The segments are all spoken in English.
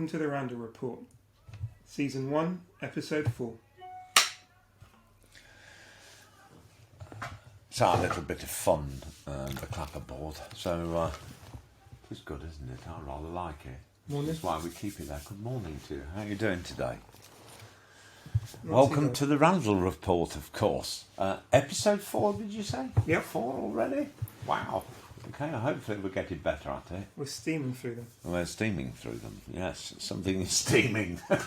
Welcome to the Randall Report, Season 1, Episode 4. It's a little bit of fun, the clapperboard, so it's good, isn't it? I rather like it. Morning. That's why we keep it there. Good morning to you. How are you doing today? Not Welcome to the Randall Report, of course. Episode 4, did you say? Yep. 4 already? Wow. Okay, hopefully we're getting better at it. We're steaming through them. We're steaming through them, yes. Something is steaming. Okay.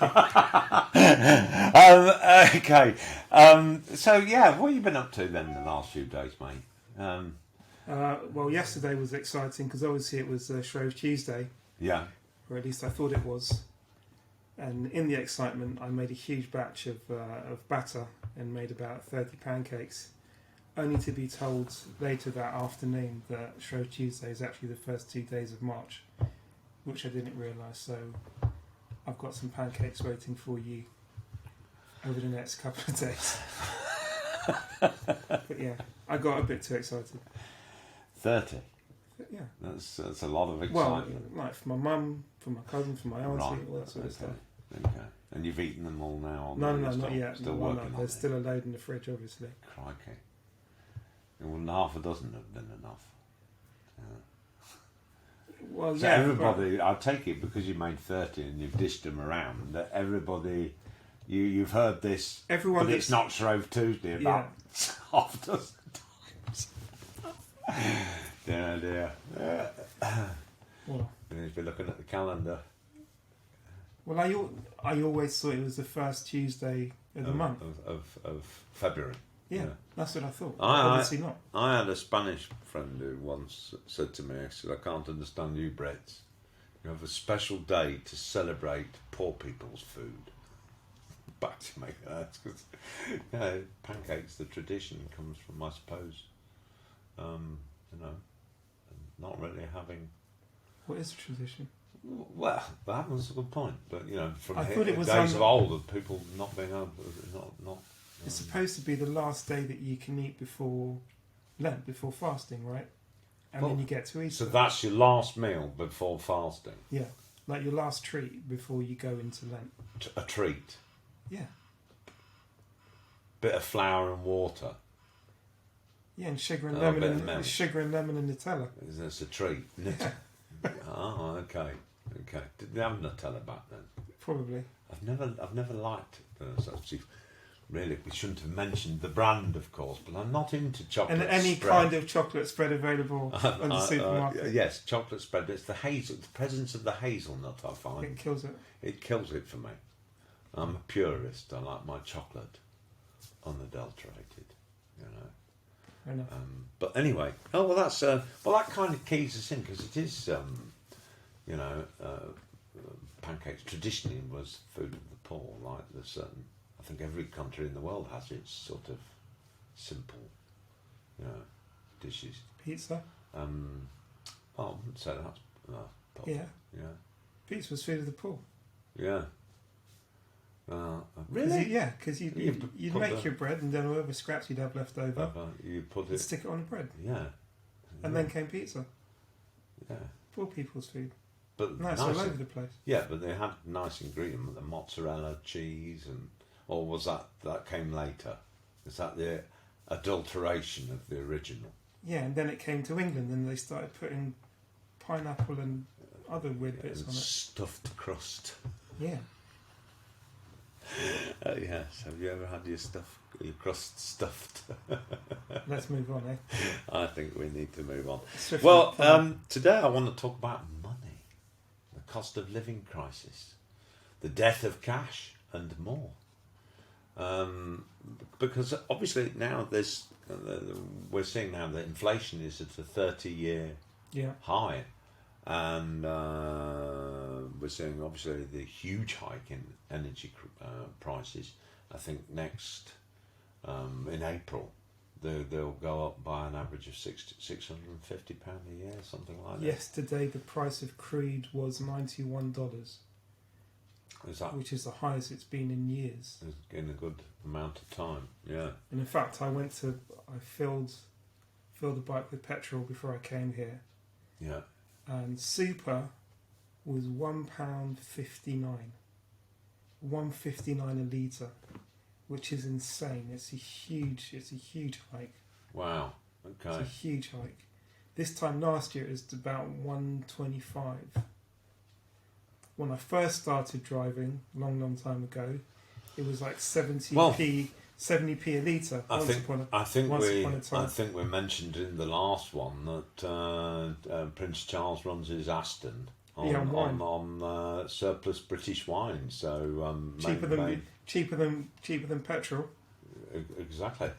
So, yeah, what have you been up to then the last few days, mate? Well, yesterday was exciting because obviously it was Shrove Tuesday, Yeah. or at least I thought it was. And in the excitement, I made a huge batch of batter and made about 30 pancakes, only to be told later that afternoon that Shrove Tuesday is actually the first 2 days of March, which I didn't realise. So I've got some pancakes waiting for you over the next couple of days. But yeah, I got a bit too excited. 30? But yeah. That's a lot of Well, excitement. like for my mum, for my cousin, for my auntie, Right, all that sort of stuff. Okay. And you've eaten them all now? Or No, you're not yet. Still Well, working on there's it? still a load in the fridge, obviously. Crikey. Wouldn't half a dozen have been enough? Well, So yeah. everybody, I take it because you made 30 and you've dished them around, that everybody, you've heard this, Everyone but it's not Shrove Tuesday about half a dozen times. Dear. Well, We need to be looking at the calendar. I always thought it was the first Tuesday of the month. Of February. Yeah, that's what I thought. I- Obviously not. I had a Spanish friend who once said to me, he said, I can't understand you Brits. You have a special day to celebrate poor people's food. Back to me. That's because pancakes, the tradition comes from, I suppose, not really having... What is the tradition? Well, that was a good point. But, from I the thought it was days of old, of people not being able not It's supposed to be the last day that you can eat before Lent, before fasting, right? And Well, then you get to Easter. So that's your last meal before fasting? Yeah, like your last treat before you go into Lent. A treat? Yeah. Bit of flour and water? Yeah, and sugar and Oh, lemon a bit of and milk. sugar and lemon and Nutella. Is this a treat? Oh, okay. Did they have Nutella back then? Probably. I've never liked actually. Really, we shouldn't have mentioned the brand, of course, but I'm not into chocolate. And any spread. kind of chocolate spread available in the supermarket. Yes, chocolate spread. It's the presence of the hazelnut. I find It kills it. It kills it for me. I'm a purist. I like my chocolate unadulterated. Fair enough. But anyway, that's that kind of keys us in because it is, pancakes traditionally was food of the poor. Like there's certain, I think every country in the world has its sort of simple, dishes. Pizza. Well, I wouldn't say that's poor. Yeah. Yeah. Pizza was food of the poor. Yeah. Really? Yeah, because you'd put make your bread and then whatever scraps you'd have left over, You put you'd it. stick it on the bread. Yeah. And then came pizza. Yeah. Poor people's food. But Nice all over the place. Yeah, but they had nice ingredient, the mozzarella, cheese, or was that came later? Is that the adulteration of the original? Yeah, and then it came to England and they started putting pineapple and other weird bits on it. Stuffed crust. Yeah. Yes. Have you ever had your crust stuffed? Let's move on, eh? I think we need to move on. Swiftly. Well, today I want to talk about money, the cost of living crisis, the death of cash, and more. Because obviously now we're seeing now that inflation is at a 30-year high, and we're seeing obviously the huge hike in energy prices. I think next in April they'll go up by an average of £650 a year, something like that. Yesterday the price of crude was $91. Which is the highest it's been in years. In a good amount of time, yeah. And in fact, I filled the bike with petrol before I came here. Yeah. And Super was £1.59. £1.59 a litre, which is insane. It's a huge hike. Wow. Okay. It's a huge hike. This time last year it was about 125. When I first started driving, long time ago, it was like 70p a litre. I think we mentioned in the last one that Prince Charles runs his Aston on surplus British wine, so cheaper than petrol. Exactly.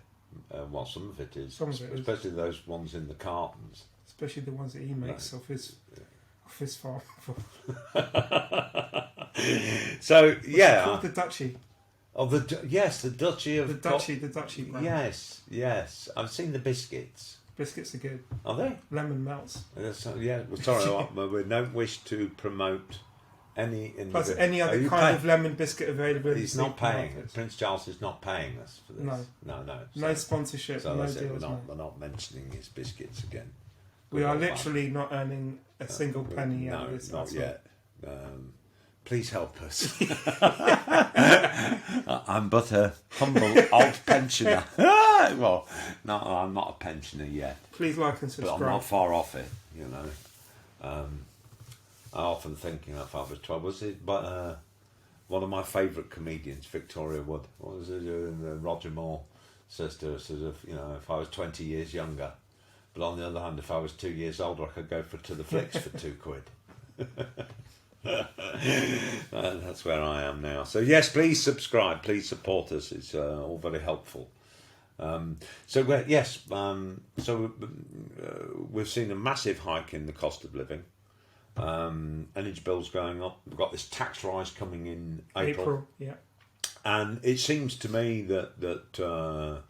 Well, some of it is, especially those ones in the cartons. Especially the ones that he makes off his farm. So yeah, called the Duchy. Oh, the Duchy of the Duchy brand. Yes. I've seen the biscuits. Biscuits are good. Are they? Lemon melts. Yeah. Well, sorry, we don't wish to promote any. Plus, any other kind of lemon biscuit available. He's not paying. Prince Charles is not paying us for this. No. No Sponsorship. So no deals. We're not mentioning his biscuits again. We are literally not earning a single penny out of this. Not yet. Please help us. I'm but a humble old pensioner. Well, no, I'm not a pensioner yet. Please like and subscribe. But I'm not far off it, you know. I often think, if I was 12, was it? But one of my favourite comedians, Victoria Wood, what was it? Roger Moore says to us, if I was 20 years younger. But on the other hand, if I was 2 years older, I could go to the flicks for £2. That's where I am now. So yes, please subscribe, please support us. It's all very helpful. We've seen a massive hike in the cost of living. Energy bills going up. We've got this tax rise coming in April. Yeah. And it seems to me that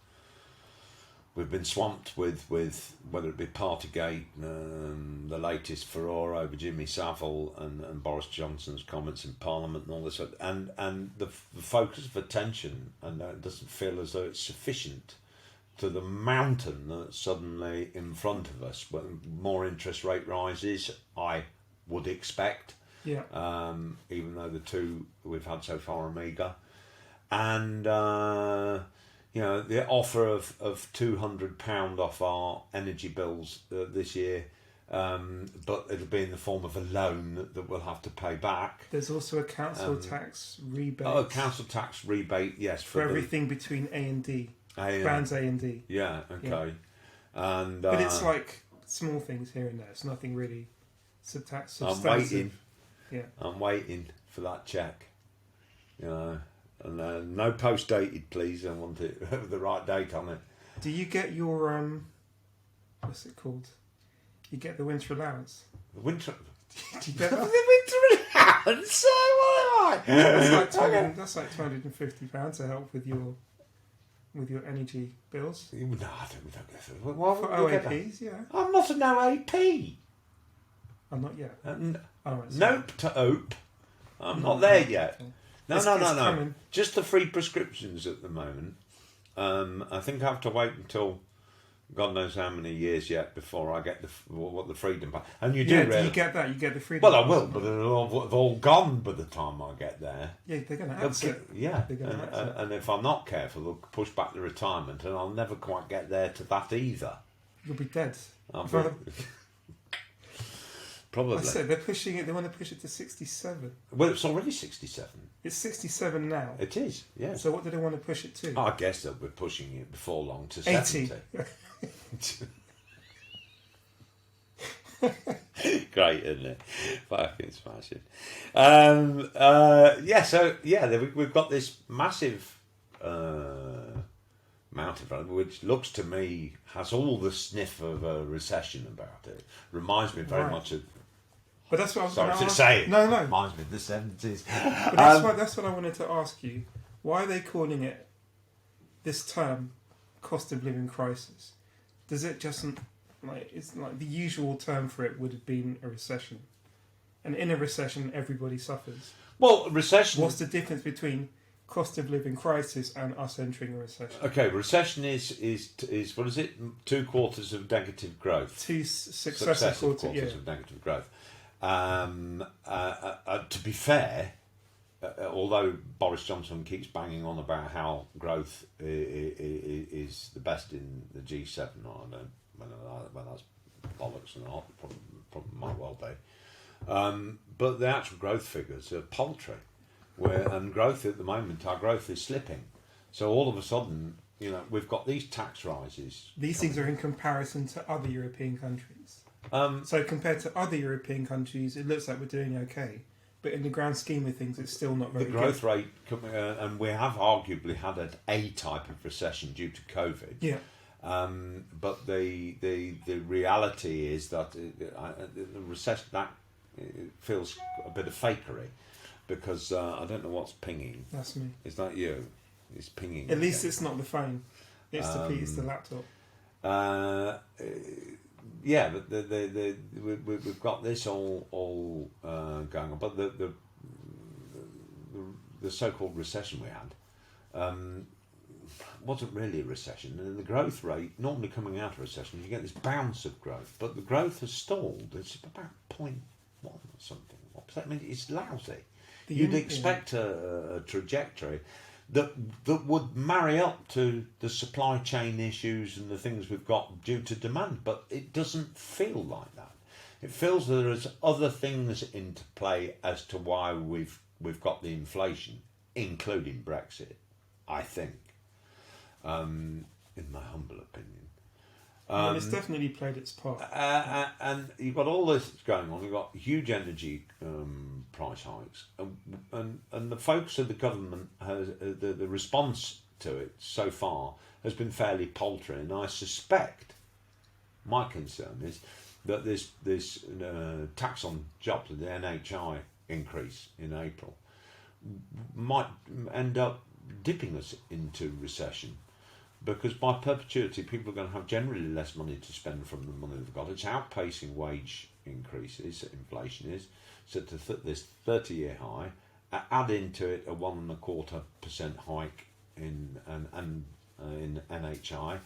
we've been swamped with whether it be Partygate, the latest furore over Jimmy Savile and Boris Johnson's comments in Parliament and all this, and the focus of attention, and it doesn't feel as though it's sufficient to the mountain that's suddenly in front of us. When more interest rate rises, I would expect, even though the two we've had so far are meagre, and the offer of £200 off our energy bills this year, but it'll be in the form of a loan that we'll have to pay back. There's also a council tax rebate. Oh, a council tax rebate, yes. For everything between A and D. Bands A and D. Yeah, okay. Yeah. And but it's like small things here and there. It's nothing really substantive. I'm waiting. Yeah. I'm waiting for that check. And no post dated, please. I want it with the right date on it. Do you get your what's it called? You get the winter allowance. The winter. Do you get that? The winter allowance. So what am I? That's like £250 to help with your energy bills. No, I don't get it. What for OAPs, yeah. I'm not an OAP. I'm not yet. Nope to OAP. I'm not there yet. No. Coming. Just the free prescriptions at the moment. I think I have to wait until God knows how many years yet before I get the freedom pass. And you do. Do you get that? You get the freedom. Well, I will, but it'll have all gone by the time I get there. Yeah, they're going to axe it. Yeah, and if I'm not careful, they'll push back the retirement, and I'll never quite get there to that either. You'll be dead. Probably. I said they're pushing it. They want to push it to 67. Well, it's already 67. It's 67 now. It is, yeah. So what do they want to push it to? I guess they'll be pushing it before long to 80. 70. Great, isn't it? Fucking smashing. We've got this massive mountain, which looks to me has all the sniff of a recession about it. Reminds me very much of. But that's what I was going to ask. Say it. No. Reminds me of the 70s. But that's what I wanted to ask you. Why are they calling it this term, cost of living crisis? Does it just it's like the usual term for it would have been a recession, and in a recession everybody suffers. Well, recession. What's the difference between cost of living crisis and us entering a recession? Okay, recession is what is it? 2 quarters of negative growth. 2 successive quarters of negative growth. To be fair, although Boris Johnson keeps banging on about how growth is the best in the G7, I don't know whether that's bollocks or not, probably might well be. But the actual growth figures are paltry. And growth at the moment, our growth is slipping. So all of a sudden, we've got these tax rises. These things are in comparison to other European countries. So compared to other European countries, it looks like we're doing okay. But in the grand scheme of things, it's still not very good. The growth rate, and we have arguably had a type of recession due to COVID. Yeah. But the reality is that the recession, that it feels a bit of fakery, because I don't know what's pinging. That's me. Is that you? It's pinging. At least it's not the phone. It's the laptop. Yeah, but we've got this all going on. But the so-called recession we had wasn't really a recession. And the growth rate, normally coming out of recession, you get this bounce of growth. But the growth has stalled. It's about 0.1 or something. I mean, it's lousy. You'd expect a trajectory that would marry up to the supply chain issues and the things we've got due to demand, but it doesn't feel like that. It feels that there's other things into play as to why we've got the inflation, including Brexit, I think, in my humble opinion. Well, it's definitely played its part. And you've got all this going on. You've got huge energy price hikes, and the focus of the government has the response to it so far has been fairly paltry. And I suspect my concern is that this tax on jobs, the NHI increase in April, might end up dipping us into recession. Because by perpetuity, people are going to have generally less money to spend from the money they've got. It's outpacing wage increases, inflation is. So to this 30-year high, add into it a 1.25% hike in NHI,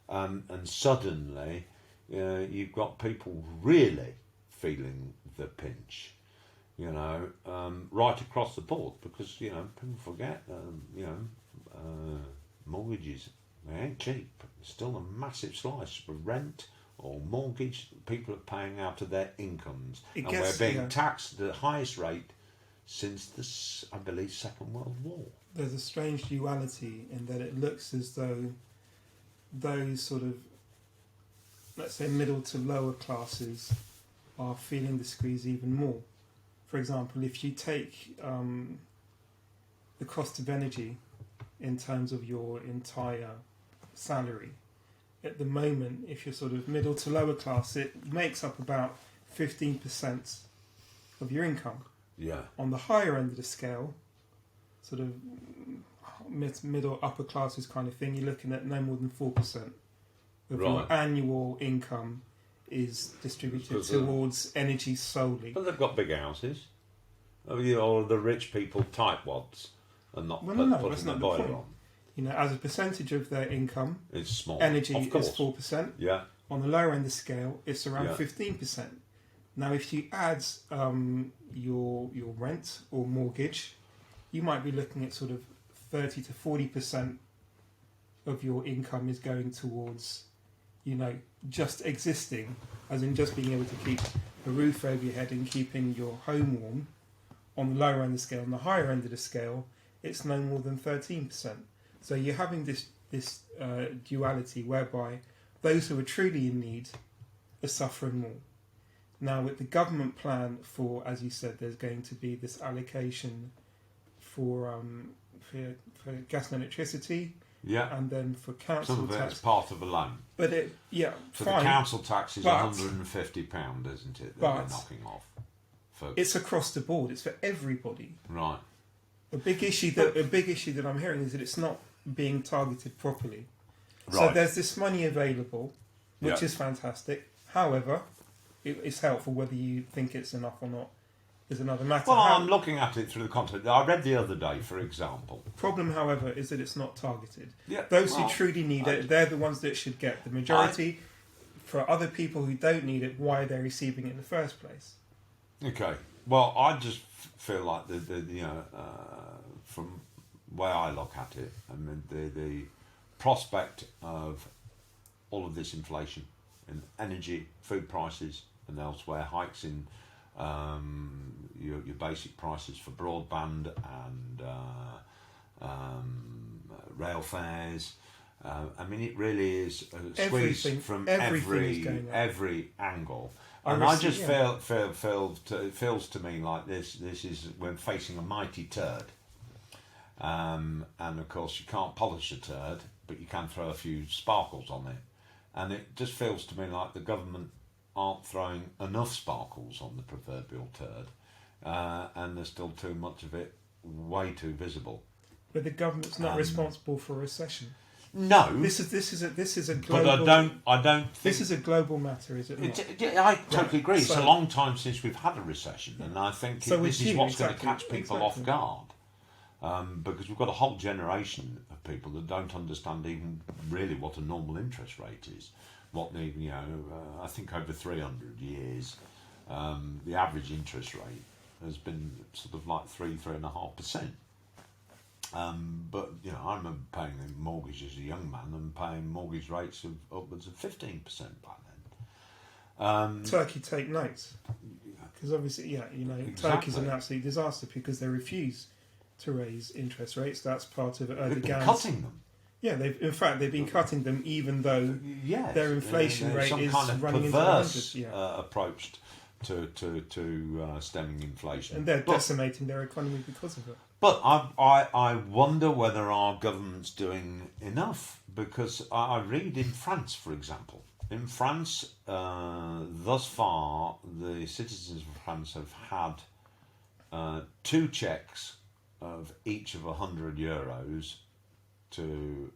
and suddenly you've got people really feeling the pinch. Right across the board, because people forget, mortgages. They ain't cheap. Still a massive slice for rent or mortgage people are paying out of their incomes. We're being taxed at the highest rate since the, I believe, Second World War. There's a strange duality in that it looks as though those sort of, let's say, middle to lower classes are feeling the squeeze even more. For example, if you take the cost of energy in terms of your entire salary, at the moment, if you're sort of middle to lower class, it makes up about 15% of your income. Yeah. On the higher end of the scale, sort of middle upper classes kind of thing, you're looking at no more than 4% of your annual income is distributed towards energy solely. But they've got big houses. Or the rich people tightwads and not putting the boiler on. As a percentage of their income, it's small. Energy is 4%. Yeah. On the lower end of the scale, it's around 15%. Now, if you add your rent or mortgage, you might be looking at sort of 30 to 40% of your income is going towards, just existing, as in just being able to keep a roof over your head and keeping your home warm. On the lower end of the scale, on the higher end of the scale, it's no more than 13%. So you're having this duality whereby those who are truly in need are suffering more. Now, with the government plan for, as you said, there's going to be this allocation for gas and electricity, and then for council some of tax. it's part of a loan. But so the council tax is £150, isn't it? That they're knocking off. It's across the board. It's for everybody. Right. A big issue that I'm hearing is that it's not being targeted properly. Right. So there's this money available, which is fantastic. However, it's helpful. Whether you think it's enough or not is another matter. Well, I'm looking at it through the context. I read the other day, for example. Problem, however, is that it's not targeted. Yeah, Those who truly need it, they're the ones that should get. The majority, for other people who don't need it, why they're receiving it in the first place. Okay. Well, I just feel like from where I look at it, I mean the prospect of all of this inflation in energy, food prices, and elsewhere, hikes in your basic prices for broadband and rail fares. I mean, it really is squeezed from every angle. And I just it feels to me like this is, we're facing a mighty turd. And of course you can't polish a turd, but you can throw a few sparkles on it. And it just feels to me like the government aren't throwing enough sparkles on the proverbial turd. And there's still too much of it, way too visible. But the government's not responsible for recession. No, this is a global. But I don't think this is a global matter, is it not? I totally agree. It's a long time since we've had a recession, and I think this is what's going to catch people off guard, because we've got a whole generation of people that don't understand even really what a normal interest rate is. What I think over 300 years, the average interest rate has been sort of like 3.5%. But I remember paying a mortgage as a young man and paying mortgage rates of upwards of 15% back then. Turkey take notes, because obviously, exactly. Turkey's an absolute disaster because they refuse to raise interest rates. That's part of Erdogan's. They've been cutting them. Yeah, they've been cutting them even though their inflation rate is kind of running perverse into 100. Approach to stemming inflation, and they're decimating their economy because of it. But I wonder whether our government's doing enough, because I read in France, for example. In France, thus far, the citizens of France have had 2 checks of each of €100 to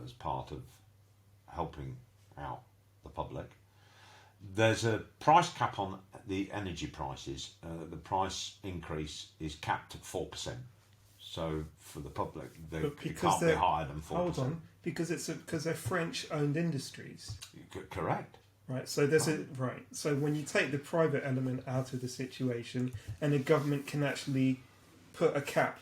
as part of helping out the public. There's a price cap on the energy prices. The price increase is capped at 4%. So for the public, it can't be higher than 4%. Hold on, because they're French-owned industries. Correct. Right. So So when you take the private element out of the situation, and the government can actually put a cap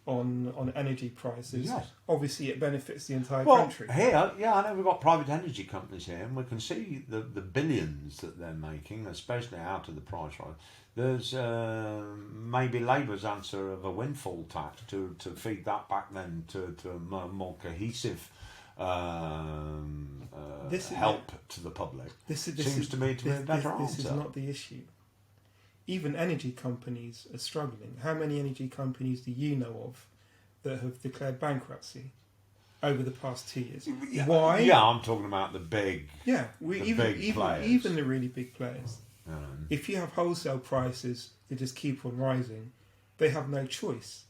on energy prices, obviously it benefits the entire country. Here, I know we've got private energy companies here, and we can see the billions that they're making, especially out of the price rise. There's maybe Labour's answer of a windfall tax to feed that back then to a more cohesive help to the public. Seems to me to be a better answer. This is not the issue. Even energy companies are struggling. How many energy companies do you know of that have declared bankruptcy over the past 2 years? Why? Yeah, I'm talking about the big. Yeah, even the really big players. If you have wholesale prices that just keep on rising, they have no choice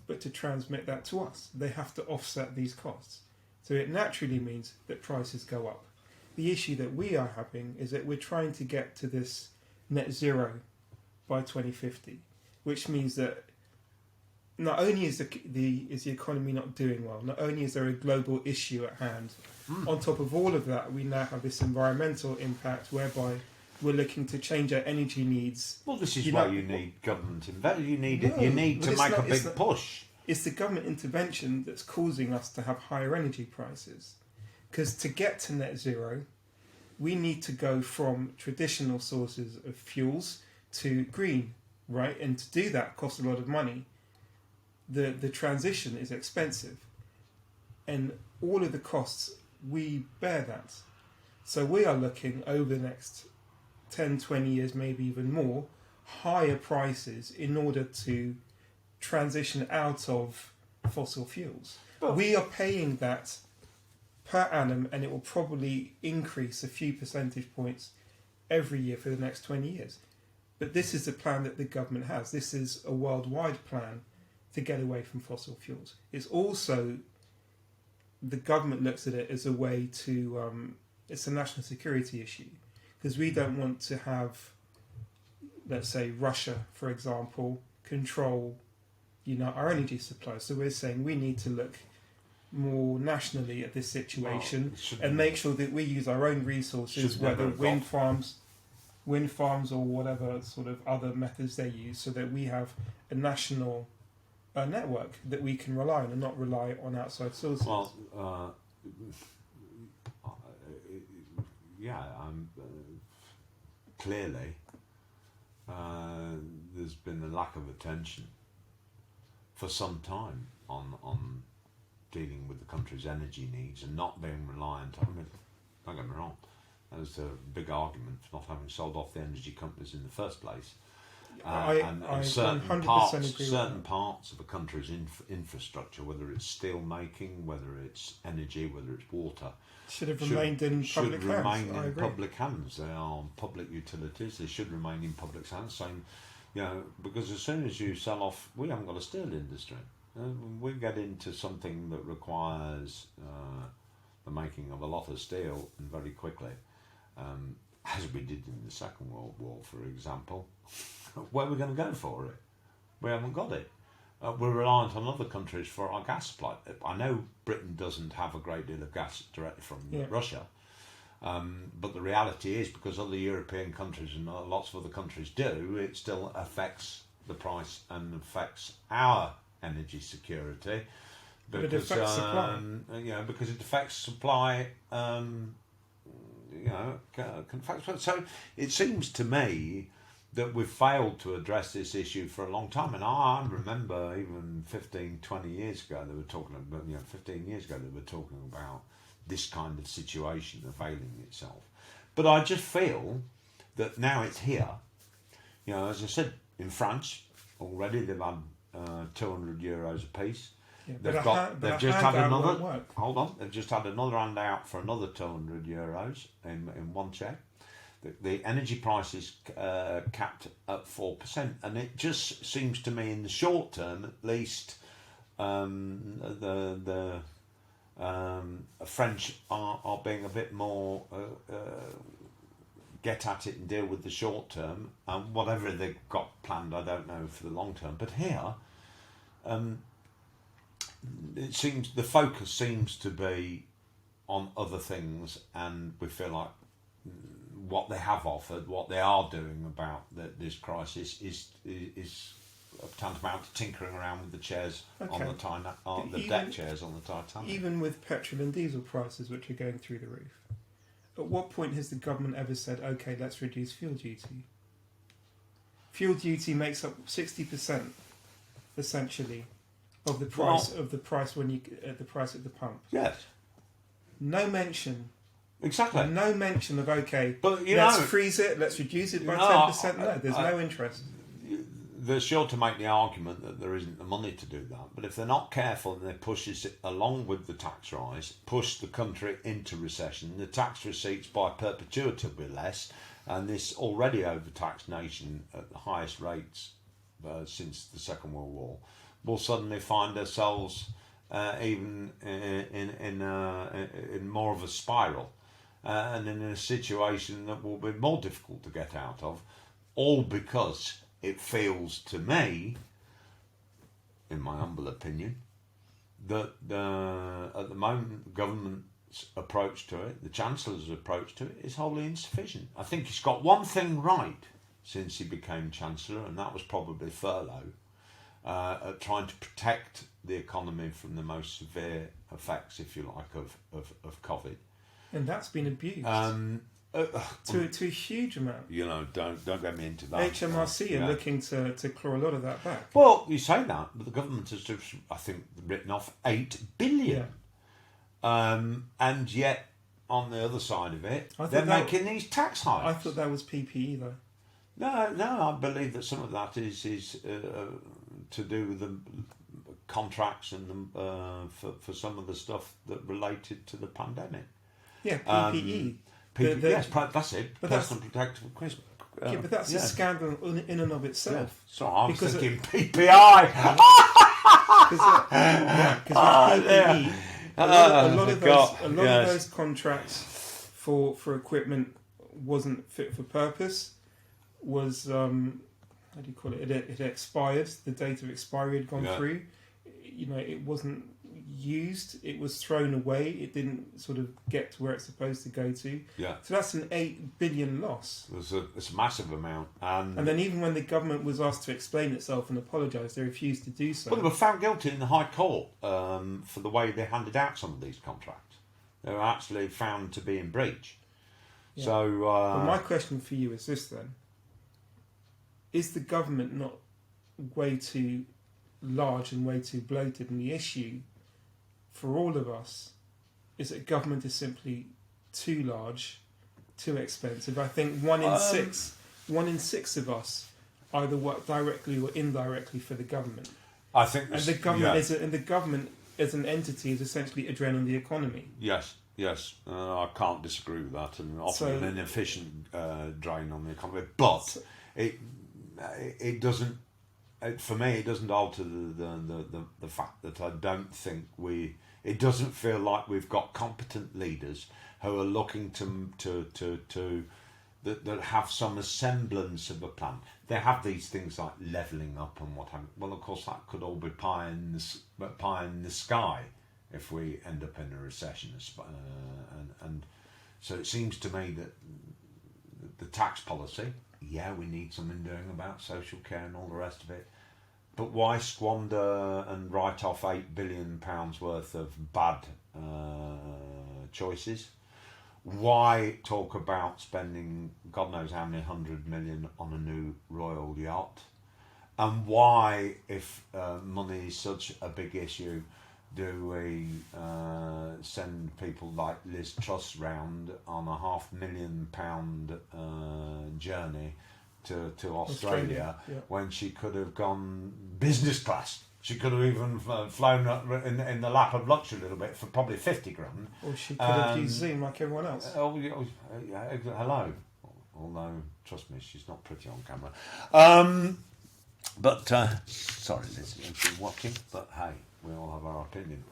but to transmit that to us. They have to offset these costs. So it naturally means that prices go up. The issue that we are having is that we're trying to get to this net zero by 2050, which means that not only is the economy not doing well, not only is there a global issue at hand, on top of all of that, we now have this environmental impact whereby we're looking to change our energy needs. Well, this is why you need government investment. You need to make a big push. It's the government intervention that's causing us to have higher energy prices. Because to get to net zero, we need to go from traditional sources of fuels to green, right? And to do that costs a lot of money. The transition is expensive. And all of the costs, we bear that. So we are looking over the next 10, 20 years, maybe even more, higher prices in order to transition out of fossil fuels. We are paying that per annum, and it will probably increase a few percentage points every year for the next 20 years. But this is the plan that the government has. This is a worldwide plan to get away from fossil fuels. It's also, the government looks at it as a way to, it's a national security issue. Because we don't want to have, let's say, Russia, for example, control, our energy supply. So we're saying we need to look more nationally at this situation and make sure that we use our own resources, whether wind farms, wind farms or whatever sort of other methods they use, so that we have a national network that we can rely on and not rely on outside sources. Well, clearly there's been a lack of attention for some time on dealing with the country's energy needs and not being reliant on it. Don't get me wrong, there's a big argument for not having sold off the energy companies in the first place. And certain 100% agree certain parts of a country's infrastructure, whether it's steel making, whether it's energy, whether it's water, should have remained in public hands. Remain in public hands. They are public utilities. They should remain in public hands. Same, because as soon as you sell off, we haven't got a steel industry. We get into something that requires the making of a lot of steel, and very quickly, as we did in the Second World War, for example. Where are we going to go for it? We haven't got it. We're reliant on other countries for our gas supply. I know Britain doesn't have a great deal of gas directly from Russia, but the reality is, because other European countries and lots of other countries do, it still affects the price and affects our energy security. But it affects supply. Because it affects supply. So it seems to me that we've failed to address this issue for a long time. And I remember even 15, 20 years ago, they were talking about, 15 years ago, they were talking about this kind of situation availing itself. But I just feel that now it's here. As I said, in France, already they've had €200 a piece. Yeah, they've just had another. Hold on, they've just had another handout for another €200 in one check. The energy price is capped at 4%, and it just seems to me, in the short term at least, the French are being a bit more get at it and deal with the short term, and whatever they've got planned, I don't know for the long term. But here, it seems the focus seems to be on other things, and we feel like what they have offered, what they are doing about this crisis is tantamount to tinkering around with the chairs on the deck chairs on the Titanic. Even with petrol and diesel prices, which are going through the roof, at what point has the government ever said, "Okay, let's reduce fuel duty"? Fuel duty makes up 60%, essentially, of the price when you at the price at the pump. Yes. No mention. Exactly. No mention of but let's freeze it, let's reduce it by 10%. No, there's no interest. They're sure to make the argument that there isn't the money to do that, but if they're not careful and they push it along with the tax rise, push the country into recession, the tax receipts by perpetuity will be less, and this already overtaxed nation at the highest rates since the Second World War will suddenly find ourselves even in more of a spiral. And in a situation that will be more difficult to get out of, all because it feels to me, in my humble opinion, that at the moment the government's approach to it, the Chancellor's approach to it, is wholly insufficient. I think he's got one thing right since he became Chancellor, and that was probably furlough, at trying to protect the economy from the most severe effects, if you like, of COVID. And that's been abused to a huge amount. Don't get me into that. HMRC are looking to claw a lot of that back. Well, you say that, but the government has just, I think, written off $8 billion. Yeah. And yet, on the other side of it, they're making these tax hikes. I thought that was PPE, though. No, I believe that some of that is to do with the contracts and for some of the stuff that related to the pandemic. Yeah, PPE. Yes, that's it. Personal protective equipment. But that's a scandal in and of itself. Yeah. So I was thinking PPI. Because PPE, a lot of those contracts for equipment wasn't fit for purpose. Was how do you call it? It expired. The date of expiry had gone through. It wasn't. used. It was thrown away. It didn't sort of get to where it's supposed to go to. Yeah. So that's an 8 billion loss. It's a massive amount. And then even when the government was asked to explain itself and apologise, they refused to do so. Well, they were found guilty in the High Court for the way they handed out some of these contracts. They were actually found to be in breach. Yeah. So, but my question for you is this then. Is the government not way too large and way too bloated? And the issue for all of us is that government is simply too large, too expensive. I think one in six of us either work directly or indirectly for the government. I think, and the government as an entity is essentially a drain on the economy. Yes, I can't disagree with that, and often an inefficient drain on the economy. But it doesn't. For me, it doesn't alter the fact that I don't think it doesn't feel like we've got competent leaders who are looking to that have some semblance of a plan. They have these things like levelling up and what have you. Well, of course, that could all be pie in the sky if we end up in a recession. And so it seems to me that the tax policy, we need something doing about social care and all the rest of it. But why squander and write off £8 billion worth of bad choices? Why talk about spending God knows how many 100 million on a new royal yacht? And why, if money is such a big issue, do we send people like Liz Truss round on a £500,000 journey to Australia when she could have gone business class? She could have even flown in the lap of luxury a little bit for probably 50 grand. Or she could have used Zoom like everyone else. Hello. Although, trust me, she's not pretty on camera. Sorry, Liz, if you're watching, but hey, we all have our opinion.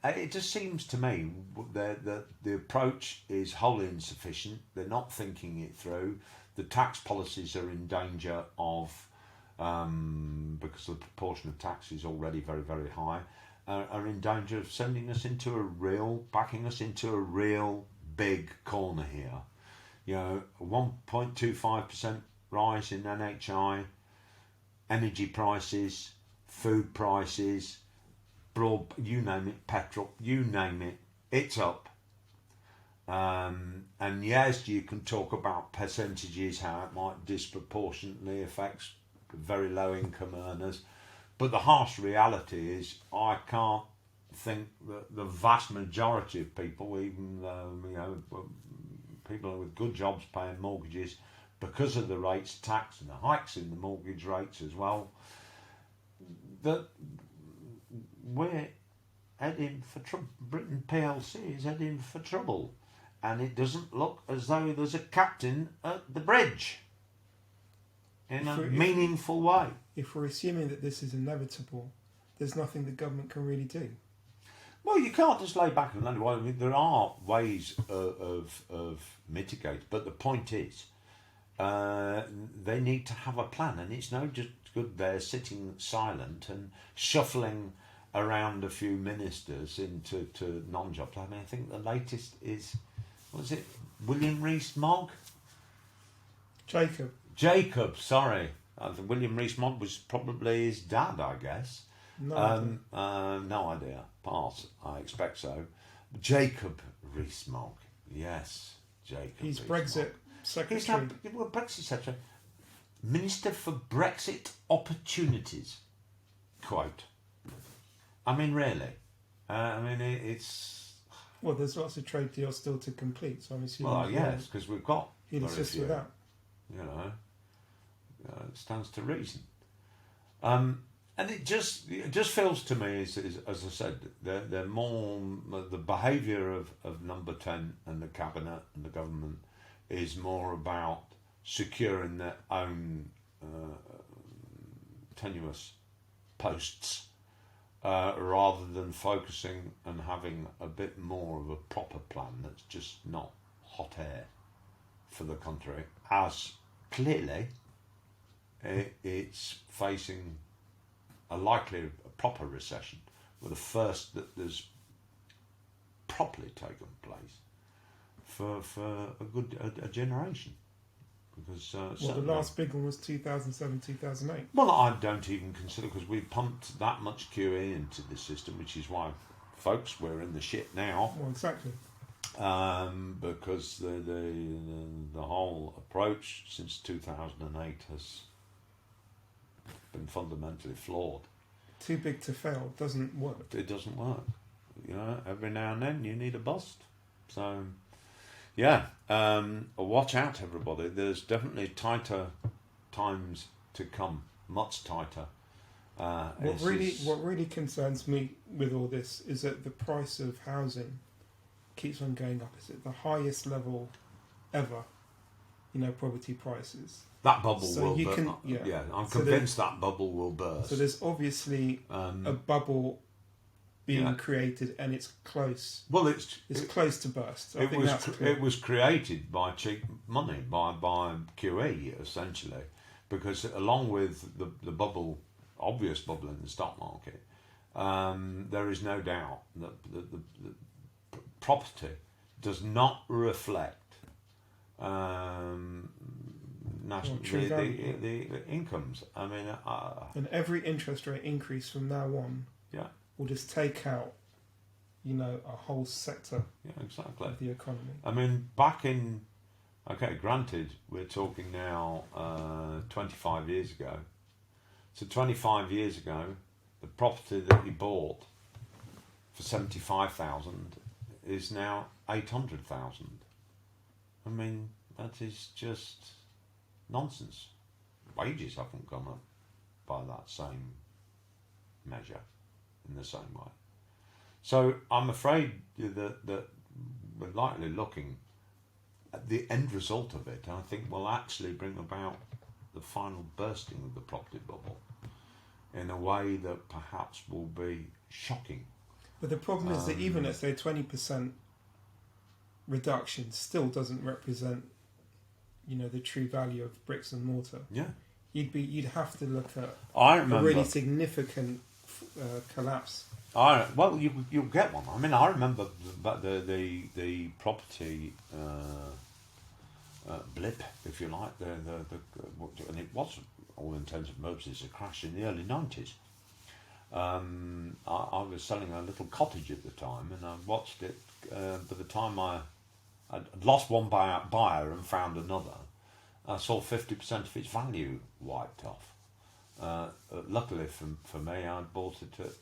It just seems to me that the approach is wholly insufficient. They're not thinking it through. The tax policies are in danger of, because the proportion of tax is already very, very high, are in danger of backing us into a real big corner here. 1.25% rise in NHI, energy prices, food prices, you name it, petrol, you name it, it's up. And yes, you can talk about percentages, how it might disproportionately affect very low income earners, but the harsh reality is I can't think that the vast majority of people, even people with good jobs paying mortgages, because of the rates tax and the hikes in the mortgage rates as well, that we're heading for trouble. Britain PLC is heading for trouble, and it doesn't look as though there's a captain at the bridge in a meaningful way. If we're assuming that this is inevitable, there's nothing the government can really do. Well, you can't just lay back and wonder. I mean, there are ways of mitigate, but the point is, they need to have a plan, and it's no just good there sitting silent and shuffling around a few ministers into non-jobs. I mean, I think the latest is, was it William Rees-Mogg? Jacob, sorry. William Rees-Mogg was probably his dad, I guess. No idea. Pass. I expect so. Jacob Rees-Mogg. Yes, Jacob. He's Rees-Mogg. Brexit secretary. Brexit secretary. Minister for Brexit Opportunities. Quote. I mean, really. It's... Well, there's lots of trade deals still to complete, so I'm assuming... Well, yes, because we've got... He'd assist with that. It stands to reason. And it just feels to me, as I said, they're more... The behaviour of Number 10 and the Cabinet and the government is more about securing their own tenuous posts rather than focusing and having a bit more of a proper plan that's just not hot air for the country, as clearly it's facing a likely proper recession were the first that there's properly taken place for a generation. Because the last big one was 2007, 2008. Well, I don't even consider, because we pumped that much QE into the system, which is why, folks, we're in the shit now. Well, exactly. Because the whole approach since 2008 has been fundamentally flawed. Too big to fail doesn't work. It doesn't work. You know, every now and then you need a bust. So, yeah, watch out, everybody. There's definitely tighter times to come, much tighter. What really concerns me with all this is that the price of housing keeps on going up. It's at the highest level ever, property prices. That bubble will burst. Yeah, I'm convinced that bubble will burst. So there's obviously a bubble being created, and it's close. Well, it's close to burst. It was created by cheap money, by QE, essentially, because along with the bubble, obvious bubble in the stock market, there is no doubt that the property does not reflect the incomes. I mean, and every interest rate increase from now on, will just take out, a whole sector. Yeah, exactly. Of the economy. I mean, granted, we're talking now 25 years ago. So 25 years ago, the property that you bought for 75,000 is now 800,000. I mean, that is just nonsense. Wages haven't gone up by that same measure in the same way. So I'm afraid that we're likely looking at the end result of it, and I think will actually bring about the final bursting of the property bubble in a way that perhaps will be shocking. But the problem is that even at, say, 20% reduction still doesn't represent, the true value of bricks and mortar. Yeah. You'd have to look at a really significant collapse. Well, you'll get one. I mean, I remember the property blip, if you like, and it was, all intents and purposes, a crash in the early 90s. I was selling a little cottage at the time, and I watched it. By the time I'd lost one buyer and found another, I saw 50% of its value wiped off. Luckily for me, I bought it at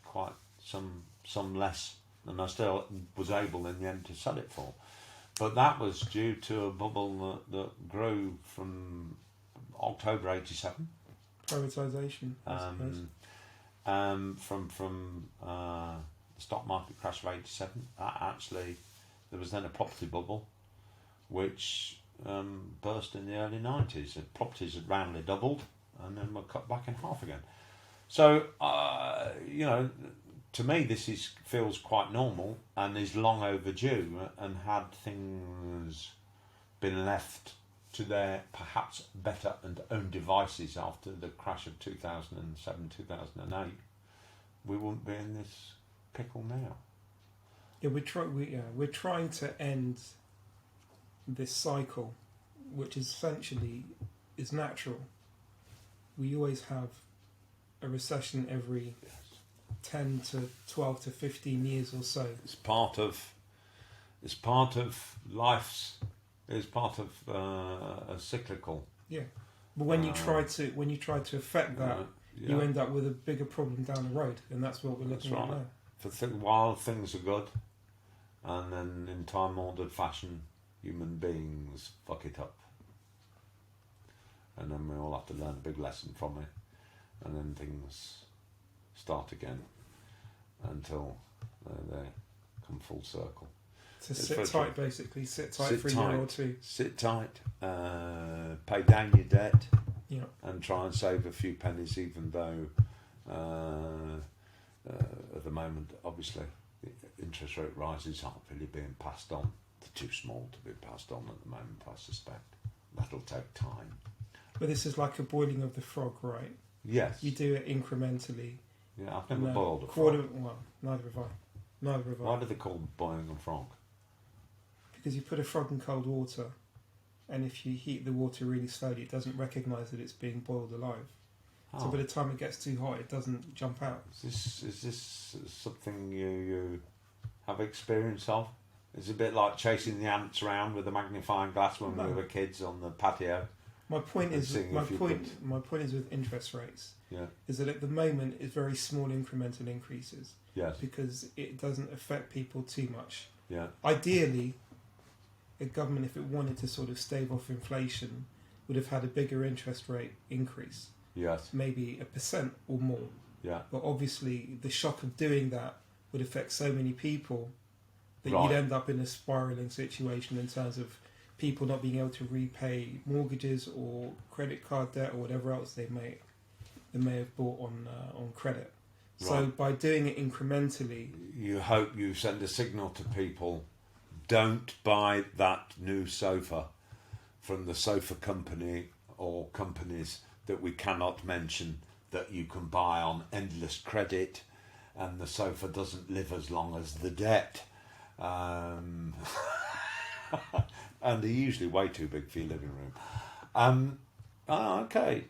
quite some less, and I still was able in the end to sell it for. But that was due to a bubble that grew from October '87. Privatisation, I suppose. From the stock market crash of '87. Actually, there was then a property bubble, which burst in the early 90s. Properties had roundly doubled, and then were cut back in half again. So, to me, this feels quite normal and is long overdue. And had things been left to their perhaps better and own devices after the crash of 2007, 2008, we wouldn't be in this pickle now. Yeah, we're trying to end this cycle, which essentially is natural. We always have a recession every 10 to 12 to 15 years or so. It's part of life's. It's part of a cyclical. Yeah, but when you try to affect that, you end up with a bigger problem down the road, and that's what we're looking at now. While things are good, and then in time-ordered fashion, human beings fuck it up, and then we all have to learn a big lesson from it, and then things start again until they come full circle. So sit tight, basically. Sit tight for a year or two. Sit tight. Pay down your debt. Yeah. And try and save a few pennies, even though at the moment, obviously, the interest rate rises aren't really being passed on. They're too small to be passed on at the moment, I suspect. That'll take time. But this is like a boiling of the frog, right? Yes. You do it incrementally. Yeah, I've never boiled a quarter. frog. Well, neither have I. Neither have I. Why do they call boiling a frog? Because you put a frog in cold water, and if you heat the water really slowly, it doesn't recognise that it's being boiled alive. Oh. So by the time it gets too hot, it doesn't jump out. Is this something you have experience of? It's a bit like chasing the ants around with a magnifying glass when we were kids on the patio. My point is with interest rates. Yeah. Is that at the moment it's very small incremental increases. Yes. Because it doesn't affect people too much. Yeah. Ideally, a government, if it wanted to sort of stave off inflation, would have had a bigger interest rate increase. Yes. Maybe 1% or more. Yeah. But obviously, the shock of doing that would affect so many people that Right. you'd end up in a spiralling situation in terms of people not being able to repay mortgages or credit card debt or whatever else they may have bought on credit. Right. So by doing it incrementally, you hope you send a signal to people: don't buy that new sofa from the sofa company or companies that we cannot mention that you can buy on endless credit, and the sofa doesn't live as long as the debt. And they're usually way too big for your living room. Okay.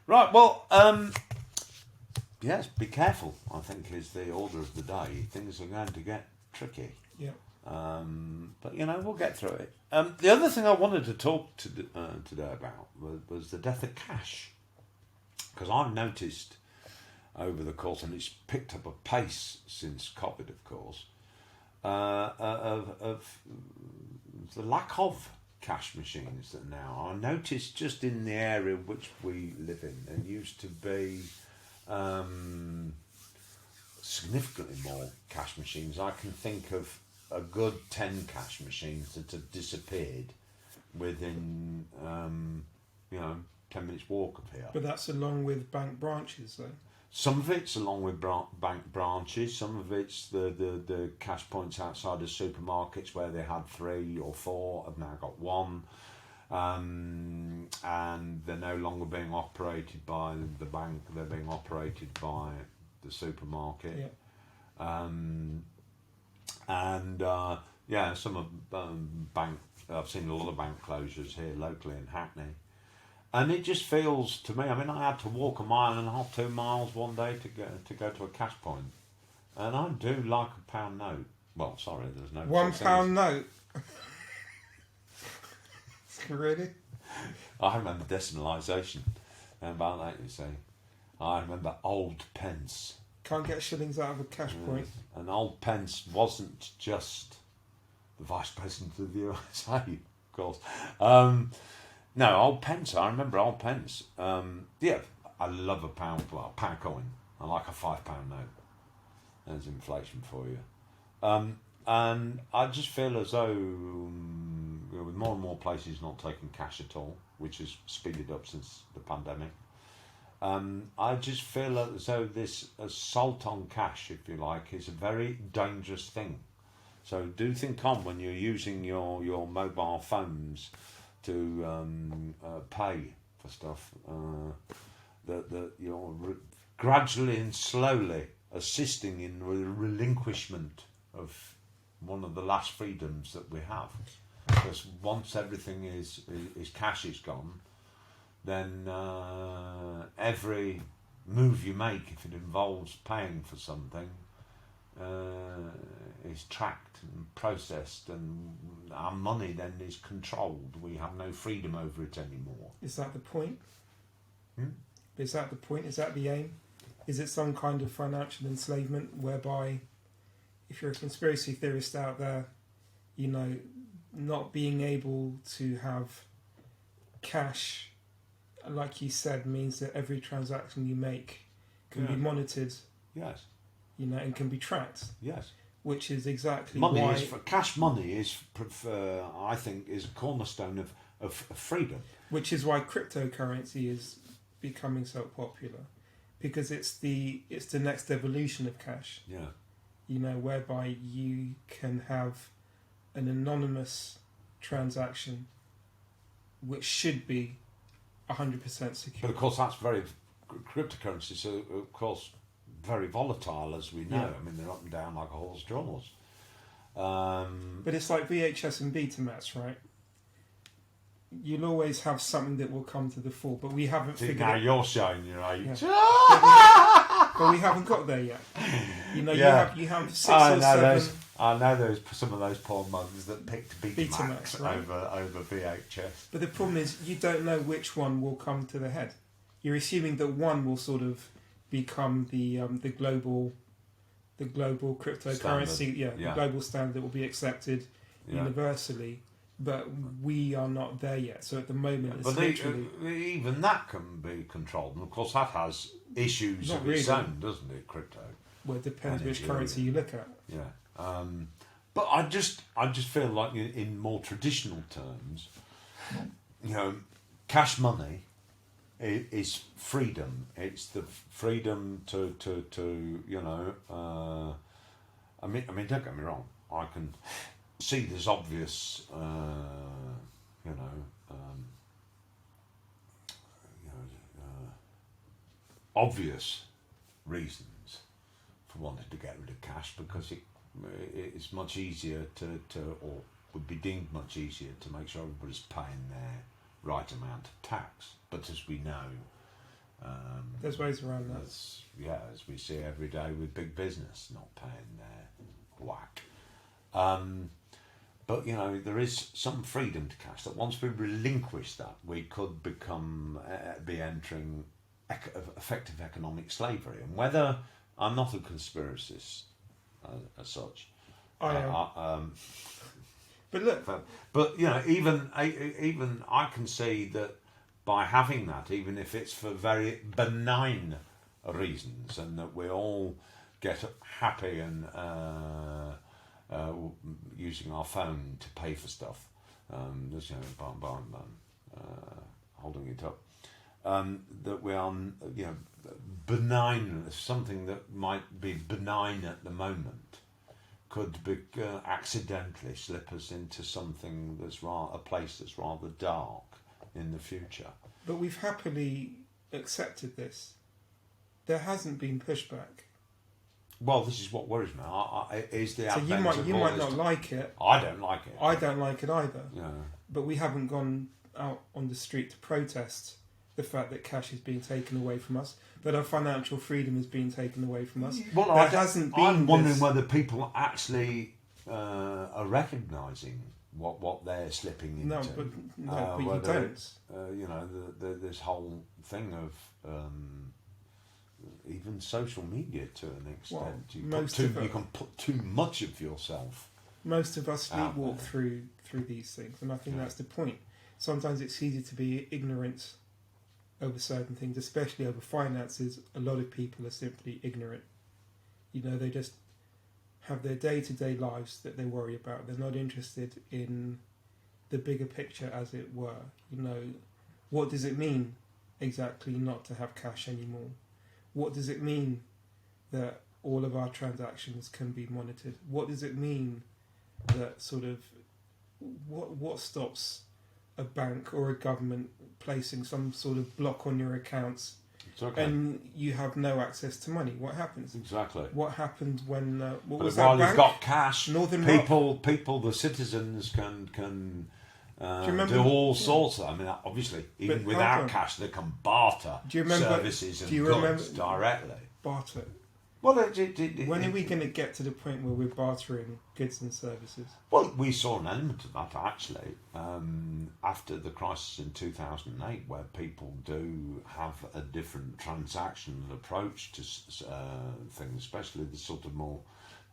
Right, well, yes, be careful, I think, is the order of the day. Things are going to get tricky. yeah. But, we'll get through it. The other thing I wanted to talk today about was the death of cash. Because I've noticed over the course, and it's picked up a pace since COVID, of course, of the lack of cash machines that now. I noticed just in the area which we live in, there used to be significantly more cash machines. I can think of a good 10 cash machines that have disappeared within 10 minutes walk of here. But that's along with bank branches, though. Some of it's along with bank branches. Some of it's the cash points outside of supermarkets where they had 3 or 4, have now got 1. And they're no longer being operated by the bank, they're being operated by the supermarket. Yeah. Some of bank, I've seen a lot of bank closures here locally in Hackney. And it just feels to me, I had to walk 1.5 miles, 2 miles one day to go to a cash point. And I do like a £1 note. Well, sorry, there's no... £1 note? Really? I remember decimalisation. About that, you see. I remember old pence. Can't get shillings out of a cash point. And old pence wasn't just the Vice President of the USA, of course. No, old pence. I remember old pence. I love a pound coin. I like a £5 note. There's inflation for you. And I just feel as though with more and more places not taking cash at all, which has speeded up since the pandemic, I just feel as though this assault on cash, if you like, is a very dangerous thing. So do think on when you're using your mobile phones to pay for stuff, that you're gradually and slowly assisting in the relinquishment of one of the last freedoms that we have. Because once everything is cash is gone, then every move you make, if it involves paying for something, is tracked and processed, and our money then is controlled. We have no freedom over it anymore. Is that the point? Is that the point? Is that the aim? Is it some kind of financial enslavement whereby, if you're a conspiracy theorist out there, not being able to have cash, like you said, means that every transaction you make can be monitored. Yes. And can be tracked. Yes. Which is exactly why... cash money is, I think, is a cornerstone of freedom. Which is why cryptocurrency is becoming so popular. Because it's the next evolution of cash. Yeah. Whereby you can have an anonymous transaction which should be 100% secure. But of course that's very cryptocurrencies are, of course, very volatile, as we know. Yeah. I mean, they're up and down like a horse draws. But it's like VHS and Betamax, right? You'll always have something that will come to the fore, but we haven't figured now it. you're showing your age. Yeah. But we haven't got there yet. You know, Yeah. you have 6 or 7. I know there's some of those poor mugs that picked Betamax right? over VHS. But the problem is, you don't know which one will come to the head. You're assuming that one will sort of become the global cryptocurrency, the global standard that will be accepted universally. But we are not there yet. So at the moment, it's literally... even that can be controlled, and of course that has issues Not of its really. own, doesn't it? Crypto. Well, it depends which currency you look at. Yeah. But I just feel like in more traditional terms, you know, cash money is freedom. It's the freedom to you know. I mean, don't get me wrong. I can see there's obvious, obvious reasons for wanting to get rid of cash, because it's much easier or would be deemed much easier to make sure everybody's paying their right amount of tax. But as we know, there's ways around that. As we see every day with big business not paying their whack. But you know, there is some freedom to cash that once we relinquish that, we could be entering effective economic slavery. And whether I'm not a conspiracist as such, I am. But look, but you know, even I can see that by having that, even if it's for very benign reasons, and that we all get happy and using our phone to pay for stuff, just, you know, holding it up, that we are, you know, benign, something that might be benign at the moment could be, accidentally slip us into something that's a place that's rather dark in the future. But we've happily accepted this. There hasn't been pushback. Well, this is what worries me. Is the so you might not like it. I don't like it. I don't like it either. Yeah. But we haven't gone out on the street to protest the fact that cash is being taken away from us, that our financial freedom is being taken away from us. Well, I'm wondering whether people actually are recognising what they're slipping into. But you don't. You know, this whole thing of even social media to an extent. Well, you can put too much of yourself. Most of us sleepwalk through these things, and I think that's the point. Sometimes it's easy to be ignorant over certain things, especially over finances. A lot of people are simply ignorant. You know, they just have their day-to-day lives that they worry about. They're not interested in the bigger picture, as it were. You know, what does it mean exactly not to have cash anymore? What does it mean that all of our transactions can be monitored? What does it mean that sort of what stops a bank or a government placing some sort of block on your accounts and you have no access to money? What happens? Exactly. What happened when? But while you've got cash, Northern people, the citizens can do all sorts of. I mean, obviously, even without cash, they can barter services and goods directly. Barter. Well, when are we going to get to the point where we're bartering goods and services? Well, we saw an element of that actually after the crisis in 2008, where people do have a different transactional approach to things, especially the sort of more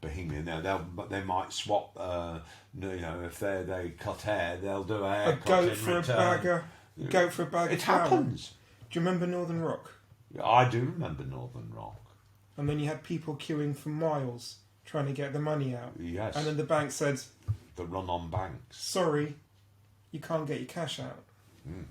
bohemian. Now they might swap. You know, if they cut hair, they'll do a haircut goat for a bag. It happens. Do you remember Northern Rock? I do remember Northern Rock. And then you had people queuing for miles trying to get the money out. Yes. And then the bank said, the run on banks. Sorry, you can't get your cash out. Mm.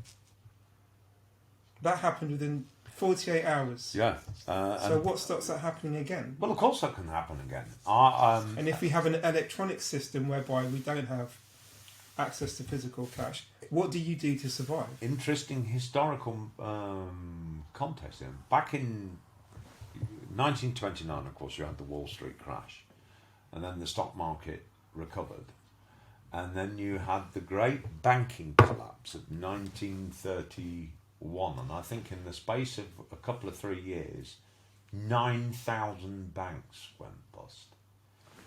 That happened within 48 hours. Yeah. So what stops that happening again? Well, of course that can happen again. And if we have an electronic system whereby we don't have access to physical cash. What do you do to survive? Interesting historical context here. Back in 1929, of course, you had the Wall Street crash, and then the stock market recovered, and then you had the great banking collapse of 1931, and I think in the space of a couple of 3 years, 9,000 banks went bust.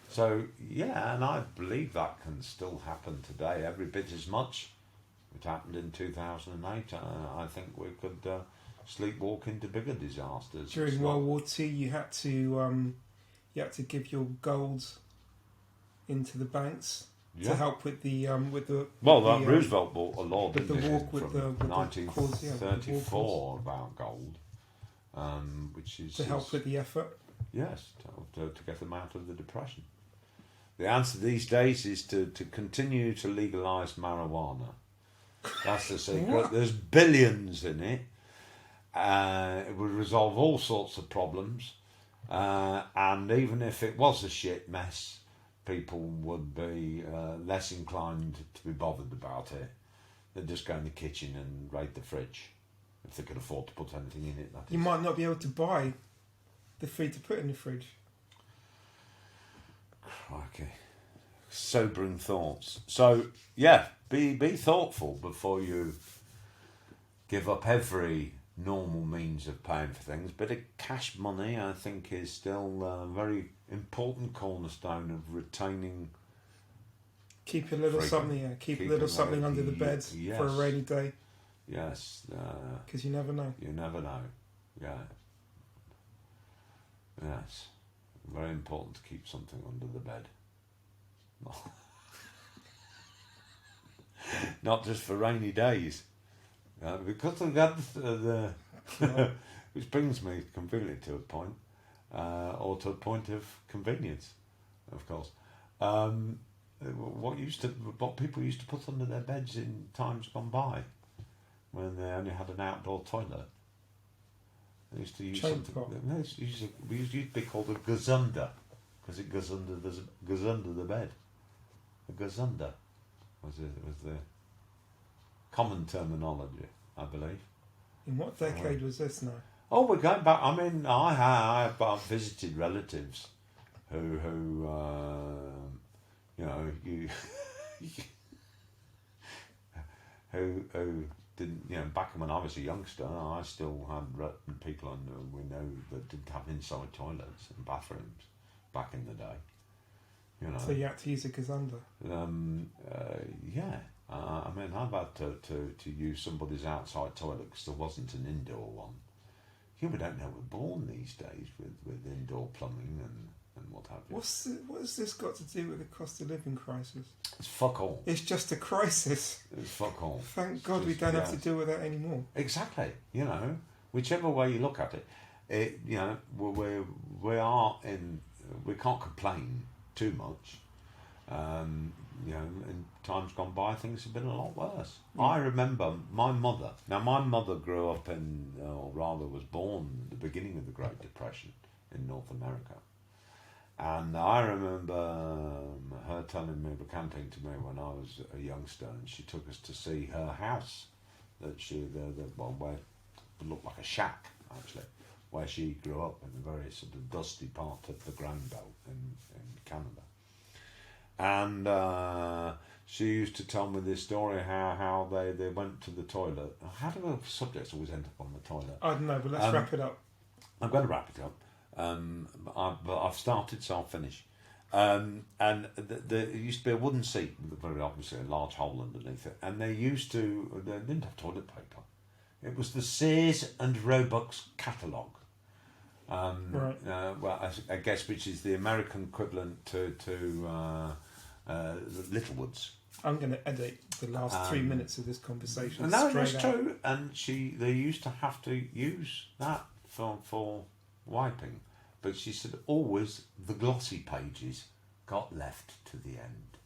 So, yeah, and I believe that can still happen today, every bit as much. It happened in 2008. I think we could sleepwalk into bigger disasters. During World War II, you had to give your gold into the banks to help with the Roosevelt bought a law, with didn't the he, walk with from the 1934 about gold, which is to help with the effort. Yes, to get them out of the depression. The answer these days is to continue to legalise marijuana. That's the secret. There's billions in it. It would resolve all sorts of problems. And even if it was a shit mess, people would be less inclined to be bothered about it. They'd just go in the kitchen and raid the fridge, if they could afford to put anything in it. You might not be able to buy the food to put in the fridge. Crikey. Sobering thoughts. So, yeah, be thoughtful before you give up every normal means of paying for things. Bit of cash money, I think, is still a very important cornerstone of retaining. Keep a little something. Keep a little something under the bed for a rainy day. Yes. Because you never know. You never know. Yeah. Yes. Very important to keep something under the bed. Not just for rainy days. Because of that, which brings me completely to a point, or to a point of convenience, of course. What people used to put under their beds in times gone by, when they only had an outdoor toilet. They used to use we used to be called a gazunder, because it goes under the bed. A gazunder was the common terminology, I believe. In what decade was this now? Oh, we're going back. I mean, I've visited relatives who who didn't, back when I was a youngster, I still had people we know that didn't have inside toilets and bathrooms back in the day. So you had to use a gazunder? Yeah. I mean, I've had to use somebody's outside toilet because there wasn't an indoor one. We don't know we're born these days with indoor plumbing and what have you. What has this got to do with the cost of living crisis? It's fuck all. It's just a crisis. It's fuck all. Thank God we don't have to deal with that anymore. Exactly. Whichever way you look at it, we can't complain too much. In times gone by, things have been a lot worse. I remember my mother. Now, my mother grew up was born at the beginning of the Great Depression in North America. And I remember her recounting to me when I was a youngster, and she took us to see her house where it looked like a shack, actually, where she grew up in a very sort of dusty part of the Grain Belt in Canada. And she used to tell me this story how they went to the toilet. How do the subjects always end up on the toilet? I don't know, but let's wrap it up. I'm going to wrap it up. But I've started, so I'll finish. And there used to be a wooden seat with very obviously a large hole underneath it. And they didn't have toilet paper. It was the Sears and Roebuck's catalogue. Right. I guess which is the American equivalent to Littlewoods. I'm going to edit the last 3 minutes of this conversation. No, that's true. And they used to have to use that for wiping, but she said always the glossy pages got left to the end.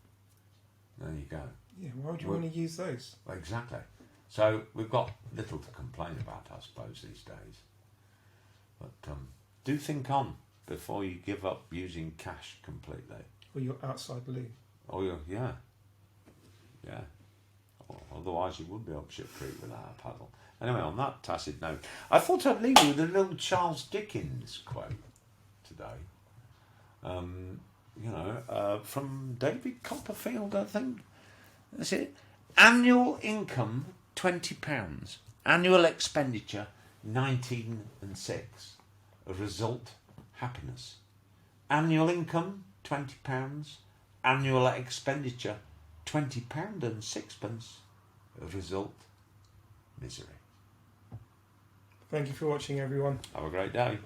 There you go. Yeah, why would you want to use those? Exactly. So we've got little to complain about, I suppose, these days. But do think on before you give up using cash completely. Or your outside loo. Oh, yeah. Yeah. Otherwise, you would be up shit creek without a paddle. Anyway, on that tacit note, I thought I'd leave you with a little Charles Dickens quote today. From David Copperfield, I think. That's it. Annual income £20. Annual expenditure 19 and 6. A result, happiness. Annual income £20. Annual expenditure £20 and 6pence. A result, misery. Thank you for watching, everyone. Have a great day.